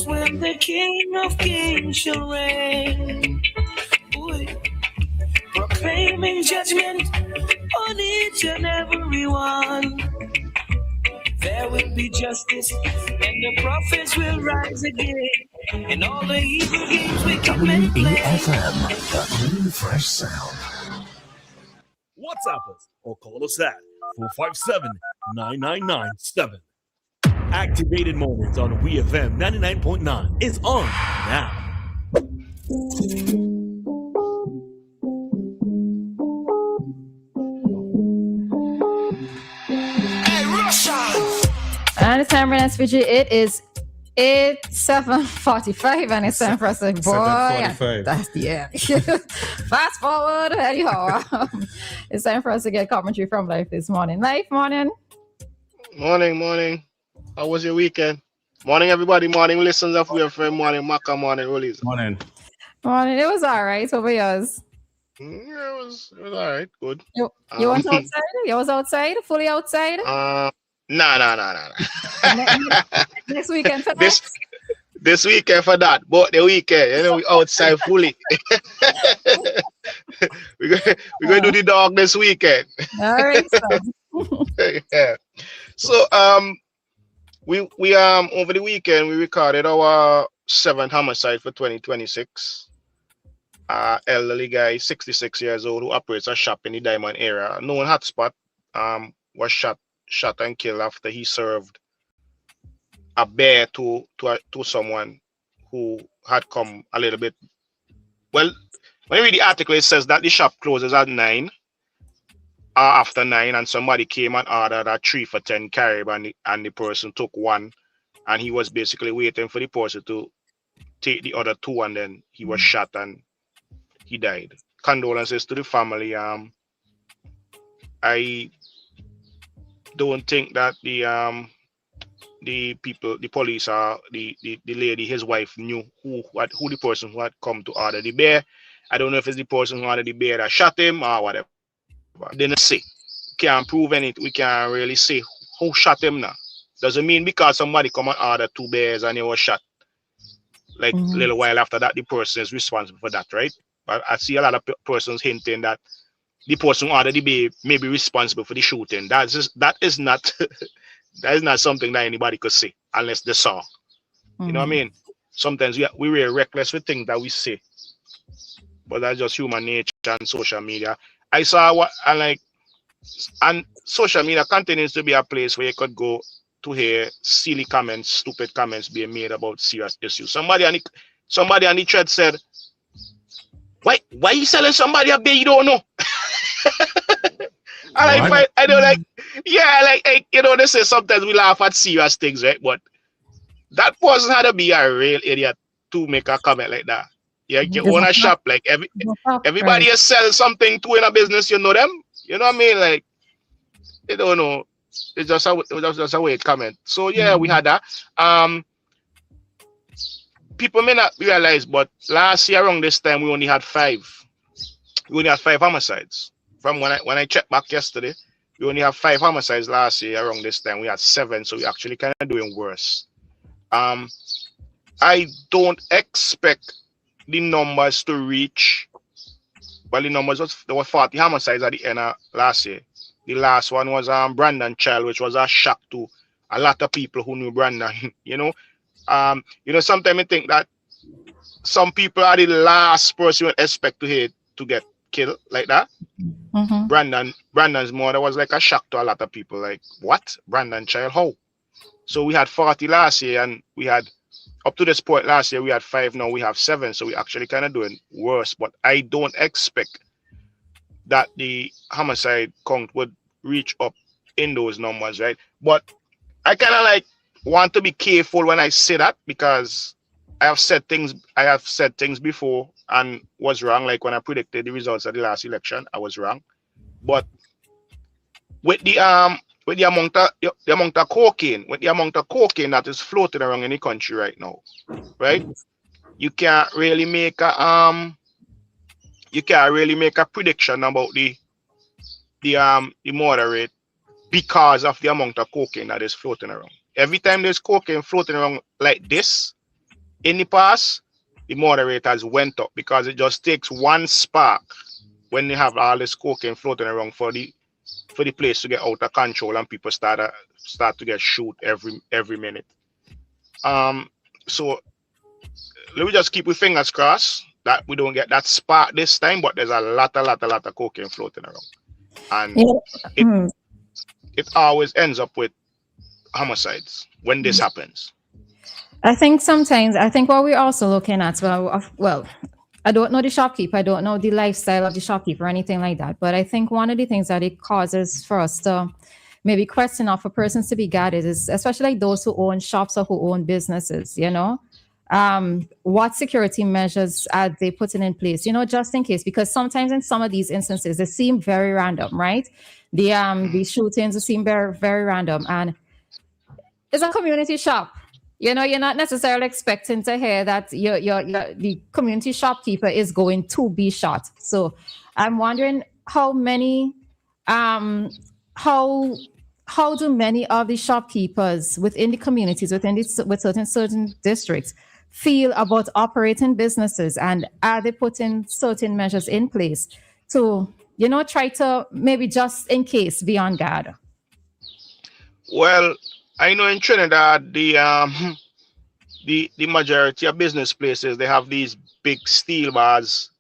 That's when the King of Kings shall reign. Ooh. Proclaiming judgment on each and every one. There will be justice, and the prophets will rise again. And all the evil games we commit. WEFM, the clean, fresh sound. WhatsApp us or call us at 457-9997. Activated Moments on WEFM 99.9 is on now. And it's time for SVG. It is 7:45 and it's time for us to boy. 7:45. That's the end. Fast forward. Anyhow, it's time for us to get commentary from Lyf this morning. Lyf, morning. Morning. How was your weekend? Morning, everybody. Morning, listeners of WEFM. Morning, Maka. Morning, Roleza. Morning. It was all right. Over yours. Yeah, it was all right. Good. You went outside? You was outside? Fully outside? Nah. Next weekend for that? This weekend for that. But the weekend, we outside fully. We're going to do the dog this weekend. All right. Yeah. So we over the weekend we recorded our 7th homicide for 2026. Elderly guy, 66 years old, who operates a shop in the Diamond area. Known hotspot, was shot and killed after he served a bear to someone who had come a little bit. Well, when you read the article, it says that the shop closes at 9. After 9, and somebody came and ordered a 3 for 10 carib, and the person took 1, and he was basically waiting for the person to take the other 2, and then he was shot and he died. Condolences to the family. I don't think that the police, the lady, his wife, knew who the person who had come to order the bear. I don't know if it's the person who ordered the bear that shot him or whatever. Didn't say. Can't prove anything. We can't really say who shot him now. Doesn't mean because somebody come and order 2 bears and he was shot. Like a little while after that, the person is responsible for that, right? But I see a lot of persons hinting that the person who ordered the bear may be responsible for the shooting. That is not that is not something that anybody could say unless they saw. You know what I mean? Sometimes we're really reckless with things that we say. But that's just human nature and social media. I saw and social media continues to be a place where you could go to hear silly comments, stupid comments being made about serious issues. Somebody on the thread said, "Why you selling somebody a beer you don't know?" I don't like, they say sometimes we laugh at serious things, right? But that person had to be a real idiot to make a comment like that. Yeah, you own a shop, like everybody is selling something to in a business, you know them. You know what I mean? Like, they don't know. It's just a weird comment. So yeah, we had that. People may not realize, but last year around this time we only had 5. We only had 5 homicides. From when I checked back yesterday, we only have 5 homicides last year around this time. We had 7, so we actually kind of doing worse. I don't expect the numbers to reach. Well, the numbers there were 40 homicides at the end of last year. The last one was Brandon Child, which was a shock to a lot of people who knew Brandon. Sometimes I think that some people are the last person you would expect to hear to get killed like that. Brandon's murder was like a shock to a lot of people. Like, what? Brandon Child? How? So we had 40 last year, and we had up to this point last year we had 5. Now we have 7. So we actually kind of doing worse. But I don't expect that the homicide count would reach up in those numbers, right? But I kind of want to be careful when I say that, because I have said things before and was wrong. Like when I predicted the results of the last election, I was wrong. But with the amount of cocaine that is floating around in the country right now, right? You can't really make a prediction about the murder rate because of the amount of cocaine that is floating around. Every time there's cocaine floating around like this, In the past, the moderators went up because it just takes one spark when you have all this cocaine floating around for the place to get out of control and people start to get shoot every minute. So let me just keep our fingers crossed that we don't get that spark this time, but there's a lot of cocaine floating around. And it always ends up with homicides when this happens. I think sometimes, what we're also looking at, well, I don't know the shopkeeper, I don't know the lifestyle of the shopkeeper or anything like that, but I think one of the things that it causes for us to maybe question of for persons to be guarded is, especially like those who own shops or who own businesses, what security measures are they putting in place, just in case, because sometimes in some of these instances, they seem very random, right? The shootings seem very, very random, and it's a community shop. You're not necessarily expecting to hear that the community shopkeeper is going to be shot. So I'm wondering how many, how do many of the shopkeepers within the communities, with certain districts, feel about operating businesses, and are they putting certain measures in place to, try to maybe just in case be on guard? Well, I know in Trinidad, the majority of business places, they have these big steel bars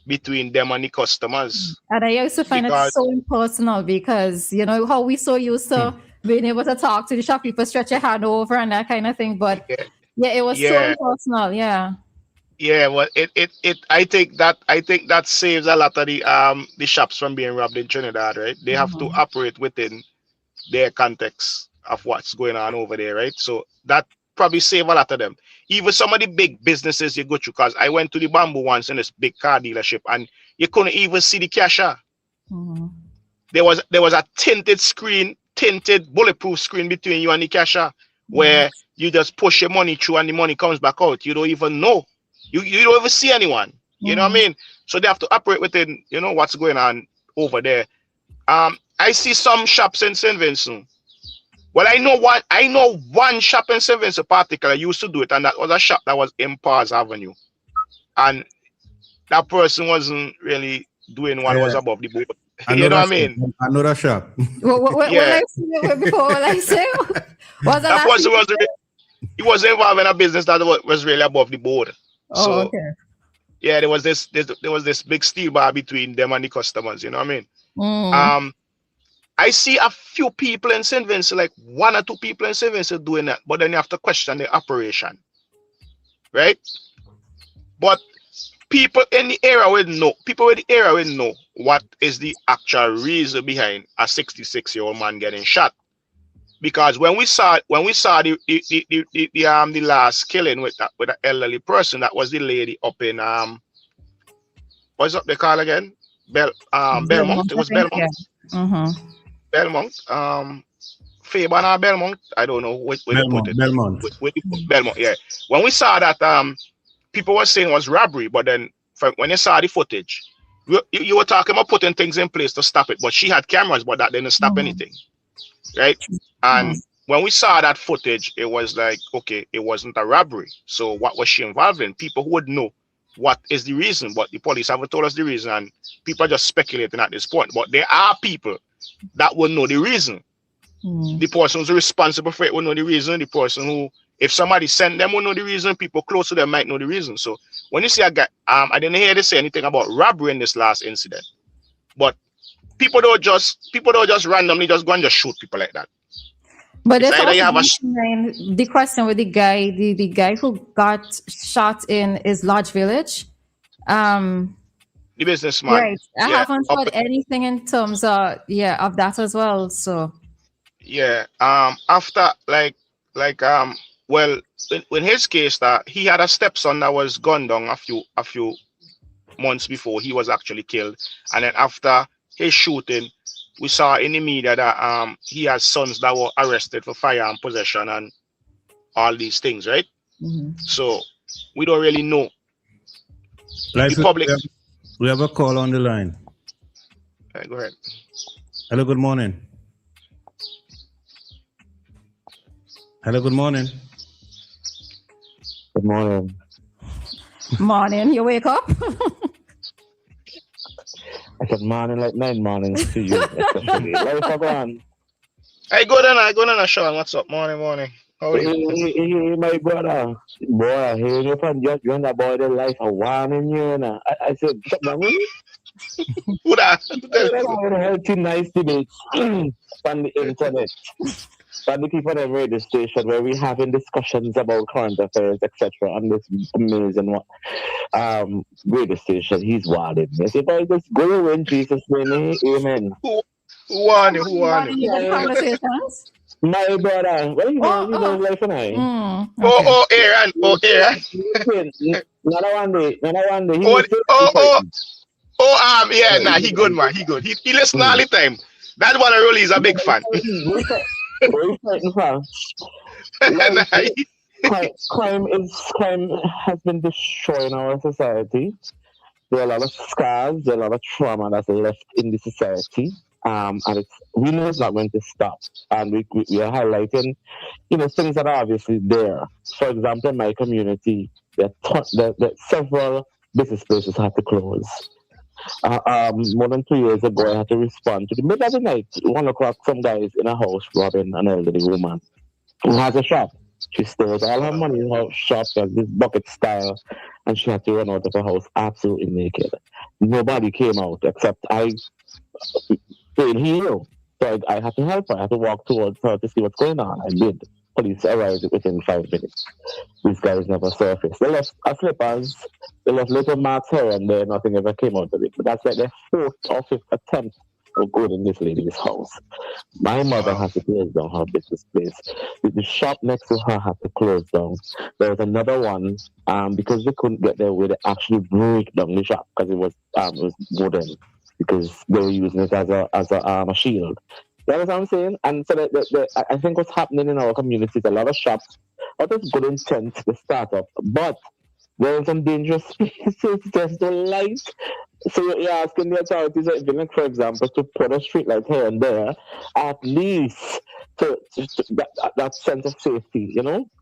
between them and the customers. And I used to find it so impersonal because, how we so used to being able to talk to the shopkeeper, stretch your hand over and that kind of thing. But it was so impersonal. Yeah. Yeah, well, I think that saves a lot of the shops from being robbed in Trinidad, right? They have to operate within their context of what's going on over there, right? So that probably save a lot of them. Even some of the big businesses you go to, because I went to the Bamboo once in this big car dealership, and you couldn't even see the cashier. There was a tinted bulletproof screen between you and the cashier, where you just push your money through and the money comes back out. You don't even know. You don't even see anyone. You know what I mean? So they have to operate within, what's going on over there. I see some shops in St. Vincent. Well, I know one shop in St. Vincent particular used to do it, and that was a shop that was in Pars Avenue. And that person wasn't really doing what was above the board. You know what I mean? Another shop. What I see before, what I say? That person he was involved in a business that was really above the board. So, okay. Yeah, there was this big steel bar between them and the customers. You know what I mean? I see a few people in St. Vincent, like 1 or 2 people in St. Vincent doing that, but then you have to question the operation, right? But people in the area will know what is the actual reason behind a 66-year-old man getting shot. Because when we saw the last killing with an elderly person, that was the lady up in what's up they call again? Belmont. It was Belmont. Yeah. Belmont. Fairbairn or Belmont. I don't know where they put it. Belmont. Belmont. Yeah. When we saw that, people were saying it was robbery, but then when you saw the footage, you were talking about putting things in place to stop it. But she had cameras, but that didn't stop anything, right? And when we saw that footage, it was like, okay, it wasn't a robbery. So what was she involved in? People who would know what is the reason, but the police haven't told us the reason, and people are just speculating at this point. But there are people that will know the reason. The person who's responsible for it will know the reason. The person who, if somebody sent them, will know the reason. People close to them might know the reason. So when you see a guy, I didn't hear they say anything about robbery in this last incident, but people don't just randomly just go and just shoot people like that. But there's also the question with the guy who got shot in is Lodge Village. The businessman. Right. I haven't heard anything in terms of that as well. So after well, in his case, that he had a stepson that was gunned down a few months before he was actually killed, and then after his shooting, we saw in the media that he has sons that were arrested for firearm possession and all these things, right? So we don't really know. The public. We have a call on the line. Right, go ahead. Hello, good morning. Hello, good morning. Good morning. Morning. You wake up? I said morning like 9 mornings to you, especially. Life on. I go down, Sean. What's up? Morning. How are you? Hey, my brother. Boy, I hear you from just doing about the life of one in you. I said, shut down. Who that? Healthy, nice debates on the internet. From the people at radio station where we having discussions about current affairs, etc. on this amazing radio station. He's wilding. I said, boy, just go away in Jesus' name. Amen. Who won you? Conversations? My brother. Well, you know, life and I. Aaron. Another one day. Yeah, nah, he good, man. He good. He listen all the time. That's one of Rolly's a big fan. Crime has been destroying our society. There are a lot of scars, there are a lot of trauma that's left in the society. And we know it's not going to stop. And we are highlighting, things that are obviously there. For example, in my community, there several business places had to close. More than 2 years ago, I had to respond to the middle of the night, 1 o'clock, some guys in a house robbing an elderly woman who has a shop. She stores all her money in her shop, this bucket style, and she had to run out of her house absolutely naked. Nobody came out except I played hero. So I had to help her. I had to walk towards her to see what's going on. I did. Police arrived within 5 minutes. These guys never surfaced. They left slippers. They left little marks here and there. Nothing ever came out of it. But that's like the 4th or 5th attempt of going in this lady's house. My mother had to close down her business place. The shop next to her had to close down. There was another one, because they couldn't get their way, they actually broke down the shop because it was wooden, because they were using it as a shield. You know what I'm saying? And so I think what's happening in our community is a lot of shops are just good intent to start up, but there are some dangerous spaces, there's no light. So you're asking the authorities, like, for example, to put a street light here and there, at least to that sense of safety,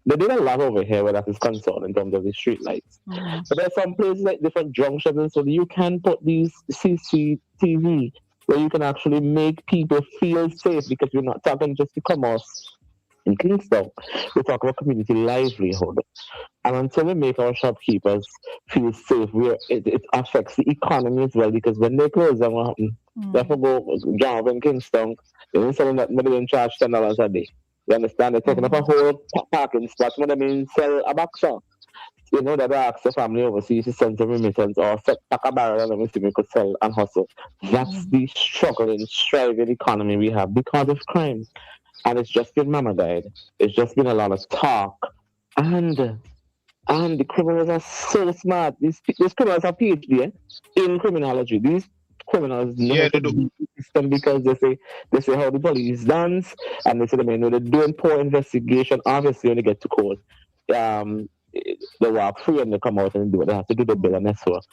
They did a lot over here where that is concerned in terms of the street lights. Mm-hmm. But there's some places like different junctions, and so you can put these CCTV where you can actually make people feel safe, because we're not talking just to commerce in Kingston. We talk about community livelihood. And until we make our shopkeepers feel safe, it affects the economy as well, because when they close down, what happens? They have to go drive in Kingston. They selling that money and charge $10 a day. You understand? They're taking up a whole parking spot. What I mean, sell a boxer. That I ask the family overseas to send some remittance or set back a barrel and let we could sell and hustle. That's the struggling, striving economy we have because of crime. And it's just been mama died. It's just been a lot of talk. And the criminals are so smart. These criminals are PhD in criminology. These criminals know how to beat the system, because they say how the police dance, and they say they're doing poor investigation. Obviously, when they get to court, they walk free and they come out and do what they have to do. The bill and that's what.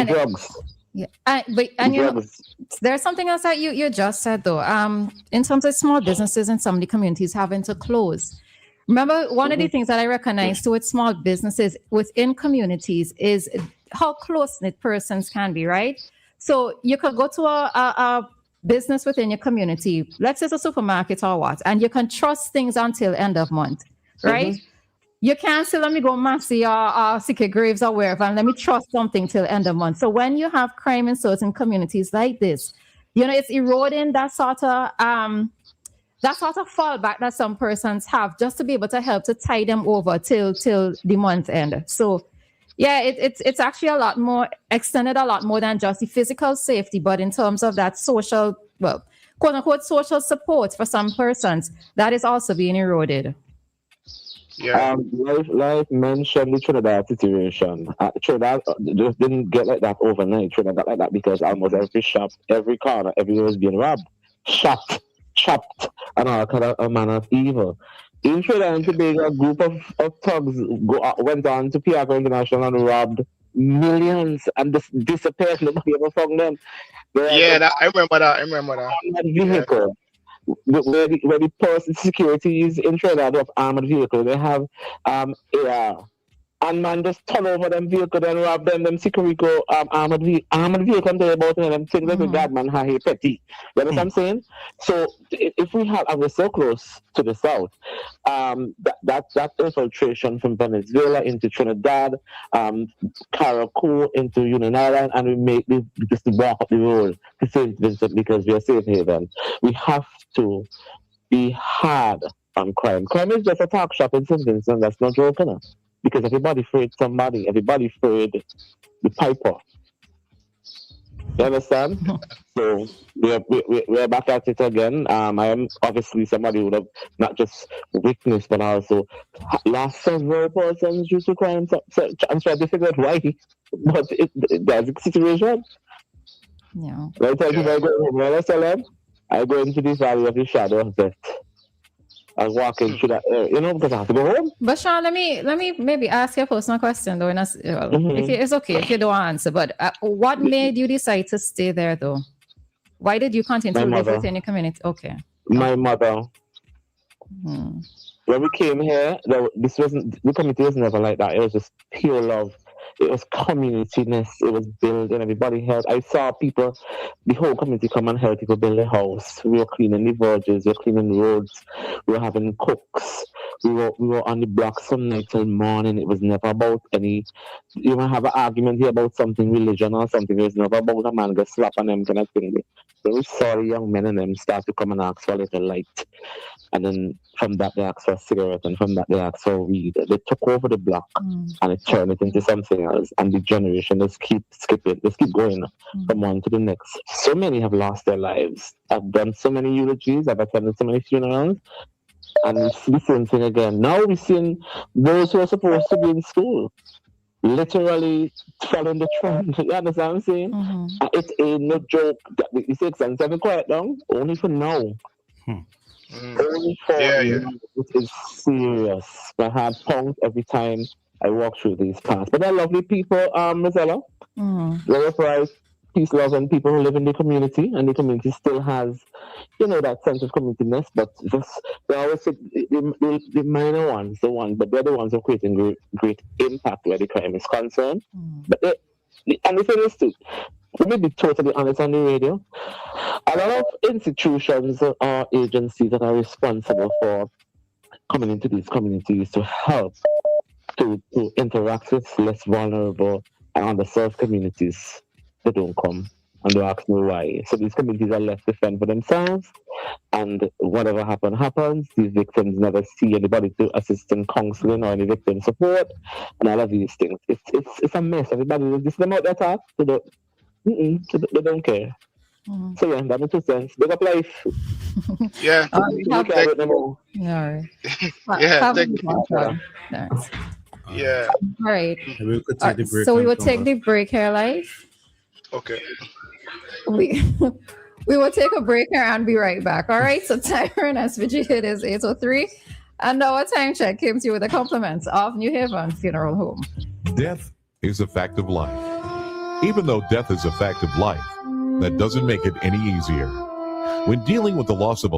Drugs. Yeah, but there's something else that you just said though. In terms of small businesses and some of the communities having to close. Remember, one of the things that I recognize towards small businesses within communities is how close-knit persons can be, right? So you could go to a business within your community, let's say it's a supermarket or what, and you can trust things until end of month, right? Mm-hmm. You can't say, let me go Massey or Sicky Graves or wherever, and let me trust something till end of month. So when you have crime in certain communities like this, it's eroding that sort of fallback that some persons have, just to be able to help to tie them over till the month end. So yeah, it's actually a lot more extended, a lot more than just the physical safety, but in terms of that social, well, quote unquote, social support for some persons, that is also being eroded. Yeah. Like mentioned the Trinidad situation. Trinidad just didn't get like that overnight. Trinidad got like that because almost every shop, every corner, everywhere was being robbed, shot, chopped, and all kind of manner of evil. In Trinidad and Tobago, a group of thugs went on to Piaco International and robbed millions and just disappeared. Nobody ever found them. I remember that. Vehicle. Yeah. Where the person security is in Trinidad of armored vehicle, they have AR and man just turn over them vehicle and rob them Sicarico armored vehicle and tell about them things like God man high petty. You know what I'm saying? So if we have, and we're so close to the south, that infiltration from Venezuela into Trinidad, Caracol into Union Island, and we make this just walk up the road to St. Vincent because we are safe haven. We have to be hard on crime. Crime is just a talk shop in St. Vincent. That's not joking. Because everybody afraid somebody. Everybody afraid the piper. You understand? So we're back at it again. I am obviously somebody who would have not just witnessed, but also lost several persons due to crime. So I'm trying to figure out why. But that's the situation. Yeah. Right, I go into the valley of the shadow of death. I walk into that area, because I have to go home. But Sean, let me maybe ask you a personal question though. If it's okay if you don't answer, but what made you decide to stay there though? Why did you continue to live within your community? Okay. My mother. When we came here, the community was never like that. It was just pure love. It was communityness. It was building. Everybody helped. I saw people, the whole community come and help people build a house. We were cleaning the verges. We were cleaning roads. We were having cooks. We were on the block some night till morning. It was never about any. You might have an argument here about something religion or something. It was never about a man get slapped and them kind of thing. So we saw the young men and them start to come and ask for a little light. And then from that they asked for a cigarette, and from that they asked for weed. They took over the block and it turned it into something else. And the generation just keep skipping, just keep going from one to the next. So many have lost their lives. I've done so many eulogies, I've attended so many funerals, and it's the same thing again. Now we're seeing those who are supposed to be in school literally following the trend. You understand what I'm saying? It ain't no joke that the 6 and 7 quiet down, only for now. Only for now. It is serious. My heart pounds every time I walk through these paths. But they're lovely people, Rosella. They're upright, peace, love, and people who live in the community, and the community still has, that sense of communityness, but just they always say the minor ones, but they're the ones who are creating great impact where the crime is concerned. But and the thing is too, let me be totally honest on the radio, a lot of institutions or agencies that are responsible for coming into these communities to help to interact with less vulnerable and underserved communities, they don't come and they ask me why. So these communities are left to fend for themselves, and whatever happens. These victims never see anybody to assist in counseling or any victim support, and all of these things. It's a mess. Everybody just them out there talk. They don't care. So yeah, that makes 2 cents. Big up life. Yeah. Yeah. All right. We could take the break. So we will take the break here, Life. Okay. We will take a break here and be right back. All right. So timer and SVG, it is 8:03, and our time check came to you with the compliments of New Haven Funeral Home. Death is a fact of life. Even though death is a fact of life, that doesn't make it any easier. When dealing with the loss of a